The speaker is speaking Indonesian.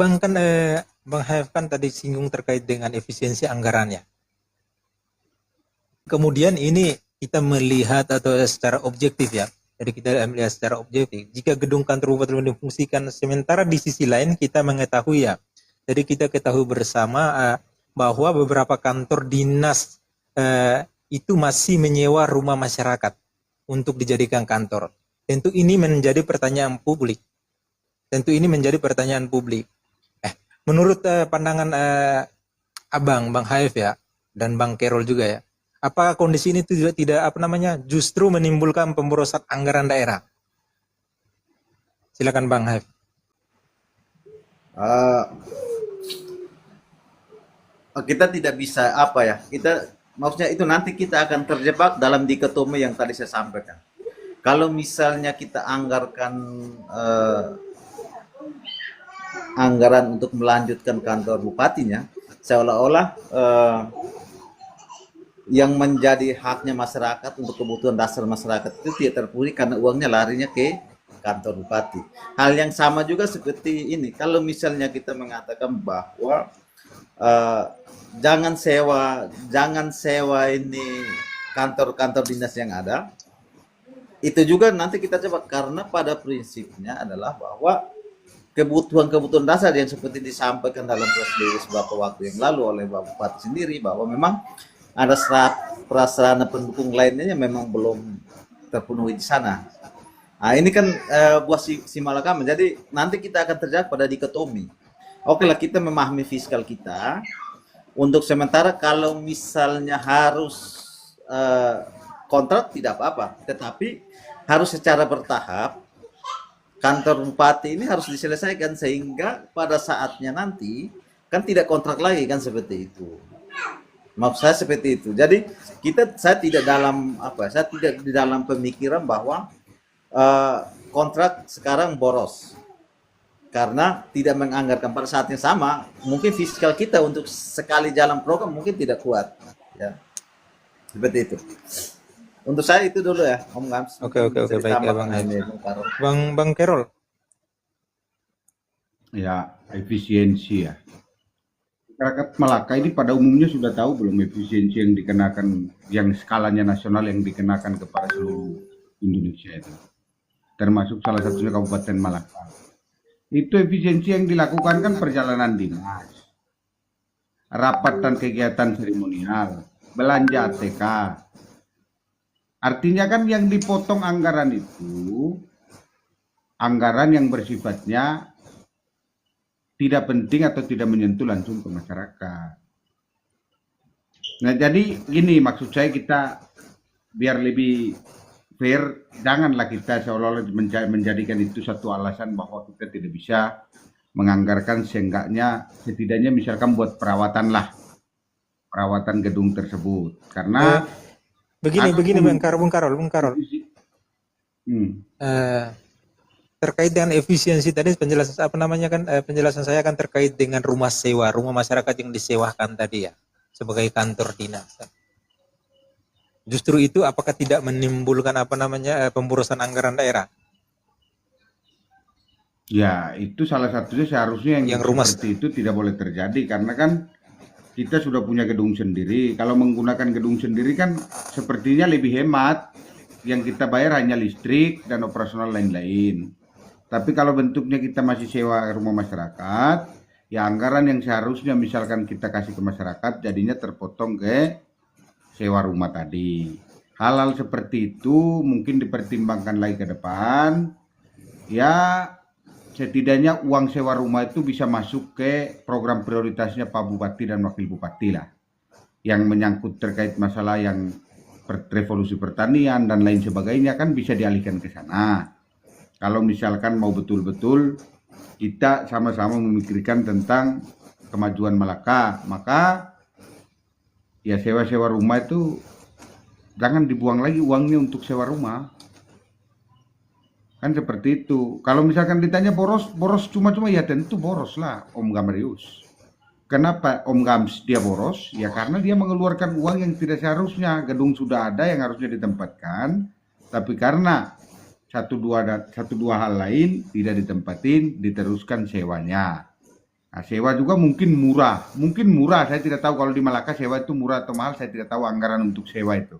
Abang kan Bang Haif kan tadi singgung terkait dengan efisiensi anggarannya. Kemudian ini kita melihat atau secara objektif ya. Jadi kita melihat secara objektif. Jika gedung kantor bupati difungsikan, sementara di sisi lain kita mengetahui ya. Jadi kita ketahui bersama bahwa beberapa kantor dinas itu masih menyewa rumah masyarakat untuk dijadikan kantor. Tentu ini menjadi pertanyaan publik. Menurut pandangan Abang, Bang Haif ya, dan Bang Kerol juga ya, apakah kondisi ini tidak justru menimbulkan pemborosan anggaran daerah? Silakan Bang Haif. Kita tidak bisa maksudnya itu nanti kita akan terjebak dalam dikotomi yang tadi saya sampaikan. Kalau misalnya kita anggarkan anggaran untuk melanjutkan kantor bupatinya, seolah-olah yang menjadi haknya masyarakat untuk kebutuhan dasar masyarakat itu tidak terpenuhi karena uangnya larinya ke kantor bupati. Hal yang sama juga seperti ini. Kalau misalnya kita mengatakan bahwa jangan sewa ini kantor-kantor dinas yang ada, itu juga nanti kita coba, karena pada prinsipnya adalah bahwa kebutuhan dasar yang seperti disampaikan dalam press release beberapa waktu yang lalu oleh Bapak Bupati sendiri, bahwa memang ada prasarana pendukung lainnya yang memang belum terpenuhi di sana. Nah, ini kan buah si malakama. Jadi nanti kita akan terjebak pada dikotomi. Oke lah, kita memahami fiskal kita. Untuk sementara kalau misalnya harus kontrak tidak apa-apa, tetapi harus secara bertahap. Kantor bupati ini harus diselesaikan sehingga pada saatnya nanti kan tidak kontrak lagi, kan seperti itu. Maksud saya seperti itu. Jadi saya tidak di dalam pemikiran bahwa kontrak sekarang boros karena tidak menganggarkan pada saat yang sama. Mungkin fiskal kita untuk sekali jalan program mungkin tidak kuat, ya. Seperti itu. Untuk saya itu dulu ya, Om Gams. Oke, baik ya Bang Kerol. Ya, efisiensi ya. Masyarakat Malaka ini pada umumnya sudah tahu belum efisiensi yang dikenakan, yang skalanya nasional yang dikenakan kepada seluruh Indonesia itu, termasuk salah satunya Kabupaten Malaka. Itu efisiensi yang dilakukan kan perjalanan dinas, rapat dan kegiatan seremonial, belanja ATK. Artinya kan yang dipotong anggaran itu anggaran yang bersifatnya tidak penting atau tidak menyentuh langsung ke masyarakat. Nah, jadi gini maksud saya, kita biar lebih fair, janganlah kita seolah-olah menjadikan itu satu alasan bahwa kita tidak bisa menganggarkan setidaknya misalkan buat perawatan gedung tersebut. Karena begini Bung Karol. Terkait dengan efisiensi tadi penjelasan saya kan terkait dengan rumah masyarakat yang disewakan tadi ya sebagai kantor dinas. Justru itu apakah tidak menimbulkan pemborosan anggaran daerah? Ya, itu salah satunya seharusnya yang rumah seperti itu tidak boleh terjadi, karena kan kita sudah punya gedung sendiri. Kalau menggunakan gedung sendiri kan sepertinya lebih hemat. Yang kita bayar hanya listrik dan operasional lain-lain. Tapi kalau bentuknya kita masih sewa rumah masyarakat, ya anggaran yang seharusnya misalkan kita kasih ke masyarakat jadinya terpotong ke sewa rumah tadi. Hal-hal seperti itu mungkin dipertimbangkan lagi ke depan. Ya, setidaknya uang sewa rumah itu bisa masuk ke program prioritasnya Pak Bupati dan Wakil Bupati lah. Yang menyangkut terkait masalah yang revolusi pertanian dan lain sebagainya kan bisa dialihkan ke sana. Kalau misalkan mau betul-betul kita sama-sama memikirkan tentang kemajuan Malaka, maka ya sewa-sewa rumah itu jangan dibuang lagi uangnya untuk sewa rumah. Kan seperti itu. Kalau misalkan ditanya boros cuma-cuma, ya tentu boros lah Om Gamarius. Kenapa Om Gams dia boros? Ya karena dia mengeluarkan uang yang tidak seharusnya. Gedung sudah ada yang harusnya ditempatkan, tapi karena satu dua hal lain tidak ditempatin, diteruskan sewanya. Nah, sewa juga mungkin murah. Mungkin murah, saya tidak tahu kalau di Malaka sewa itu murah atau mahal, saya tidak tahu anggaran untuk sewa itu.